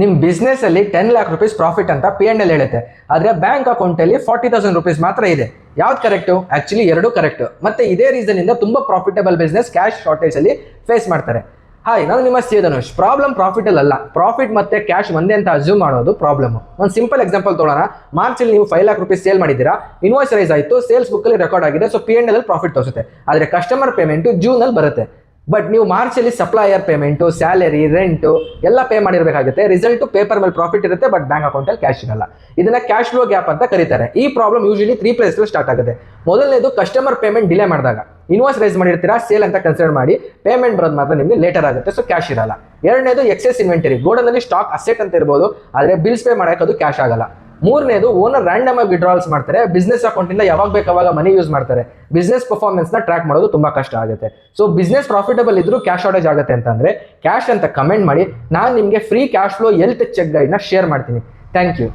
ನಿಮ್ಮ ಬಿಸ್ನೆಸ್ ಅಲ್ಲಿ 10 lakh rupees profit ಅಂತ P&L ಹೇಳುತ್ತೆ. ಆದ್ರೆ ಬ್ಯಾಂಕ್ ಅಕೌಂಟ್ ಅಲ್ಲಿ 40,000 rupees ಮಾತ್ರ ಇದೆ. ಯಾವ್ದು ಕರೆಕ್ಟ್? ಆಕ್ಚುಲಿ ಎರಡು ಕರೆಕ್ಟ್. ಮತ್ತೆ ಇದೇ ರೀಸನ್ ಇಂದ ತುಂಬಾ ಪ್ರಾಫಿಟಬಲ್ ಬಿಸ್ನೆಸ್ ಕ್ಯಾಶ್ ಶಾರ್ಟೇಜ್ ಅಲ್ಲಿ ಫೇಸ್ ಮಾಡ್ತಾರೆ. ಹಾಯ್, ನಾನು ನಿಮ್ಮ ಧನುಷ್. ಪ್ರಾಬ್ಲಮ್ ಪ್ರಾಫಿಟ್ ಅಲ್ಲ, ಪ್ರಾಫಿಟ್ ಮತ್ತೆ ಕ್ಯಾಶ್ ಒಂದೇ ಅಂತ ಅಸ್ಯೂಮ್ ಮಾಡೋದು ಪ್ರಾಬ್ಲಮ್. ಒಂದು ಸಿಂಪಲ್ ಎಕ್ಸಾಂಪಲ್ ತೊಗೊಳ್ಳೋಣ. ಮಾರ್ಚ್ ಅಲ್ಲಿ ನೀವು 5 lakh rupees ಸೇಲ್ ಮಾಡಿದ್ದೀರಾ, ಇನ್ವಾಯ್ಸ್ ರೈಸ್ ಆಯಿತು, ಸೇಲ್ಸ್ ಬುಕ್ ಅಲ್ಲಿ ರೆಕಾರ್ಡ್ ಆಗಿದೆ, ಸೊ P&L ಅಲ್ಲಿ ಪ್ರಾಫಿಟ್ ತೋರಿಸುತ್ತೆ. ಆದ್ರೆ ಕಸ್ಟಮರ್ ಪೇಮೆಂಟ್ ಜೂನ್ ಅಲ್ಲಿ ಬರುತ್ತೆ. ಬಟ್ ನೀವು ಮಾರ್ಚ್ ಅಲ್ಲಿ ಸಪ್ಲೈಯರ್ ಪೇಮೆಂಟು, ಸ್ಯಾಲರಿ, ರೆಂಟು ಎಲ್ಲ ಪೇ ಮಾಡಿರಬೇಕಾಗುತ್ತೆ. ರಿಸಲ್ಟ್ ಪೇಪರ್ ಮೇಲೆ ಪ್ರಾಫಿಟ್ ಇರುತ್ತೆ, ಬಟ್ ಬ್ಯಾಂಕ್ ಅಕೌಂಟ್ ಅಲ್ಲಿ ಕ್ಯಾಶ್ ಇರಲ್ಲ. ಇದನ್ನ ಕ್ಯಾಶ್ ಫ್ಲೋ ಗ್ಯಾಪ್ ಅಂತ ಕರೀತಾರೆ. ಈ ಪ್ರಾಬ್ಲಮ್ ಯೂಶಲಿ 3 ಪ್ಲೇಸ್ ಸ್ಟಾರ್ಟ್ ಆಗುತ್ತೆ. ಮೊದಲನೇದು ಕಸ್ಟಮರ್ ಪೇಮೆಂಟ್ ಡಿಲೇ ಮಾಡಿದಾಗ. ಇನ್ವಾಯ್ಸ್ ರೈಸ್ ಮಾಡಿರ್ತೀರಾ, ಸೇಲ್ ಅಂತ ಕನ್ಸಿಡರ್ ಮಾಡಿ ಪೇಮೆಂಟ್ ಬರೋದು ಮಾತ್ರ ನಿಮಗೆ ಲೇಟರ್ ಆಗುತ್ತೆ, ಸೊ ಕ್ಯಾಶ್ ಇರಲ್ಲ. ಎರಡನೇದು ಎಕ್ಸೆಸ್ ಇನ್ವೆಂಟರಿ. ಗೋಡನ್ ಅಲ್ಲಿ ಸ್ಟಾಕ್ ಅಸೆಟ್ ಅಂತ ಇರ್ಬೋದು, ಆದ್ರೆ ಬಿಲ್ಸ್ ಪೇ ಮಾಡಕ್ಕೆ ಅದು ಕ್ಯಾಶ್ ಆಗಲ್ಲ. ಮೂರನೇದು ಓನರ್ ರ್ಯಾಂಡಮ್ ಆಗಿ ವಿಡ್ರಾಲ್ಸ್ ಮಾಡ್ತಾರೆ. ಬಿಸ್ನೆಸ್ ಅಕೌಂಟ್ ಇಂದ ಯಾವಾಗ ಬೇಕಾವಾಗ ಮನಿ ಯೂಸ್ ಮಾಡ್ತಾರೆ. ಬಿಸ್ನೆಸ್ ಪರ್ಫಾರ್ಮೆನ್ಸ್ ನ ಟ್ರ್ಯಾಕ್ ಮಾಡೋದು ತುಂಬಾ ಕಷ್ಟ ಆಗುತ್ತೆ. ಸೊ ಬಿಸ್ನೆಸ್ ಪ್ರಾಫಿಟಬಲ್ ಇದ್ರೂ ಕ್ಯಾಶ್ ಶಾರ್ಟೇಜ್ ಆಗುತ್ತೆ ಅಂತಂದ್ರೆ ಕ್ಯಾಶ್ ಅಂತ ಕಮೆಂಟ್ ಮಾಡಿ. ನಾನು ನಿಮಗೆ free cash flow health check guide ನ ಶೇರ್ ಮಾಡ್ತೀನಿ. Thank you.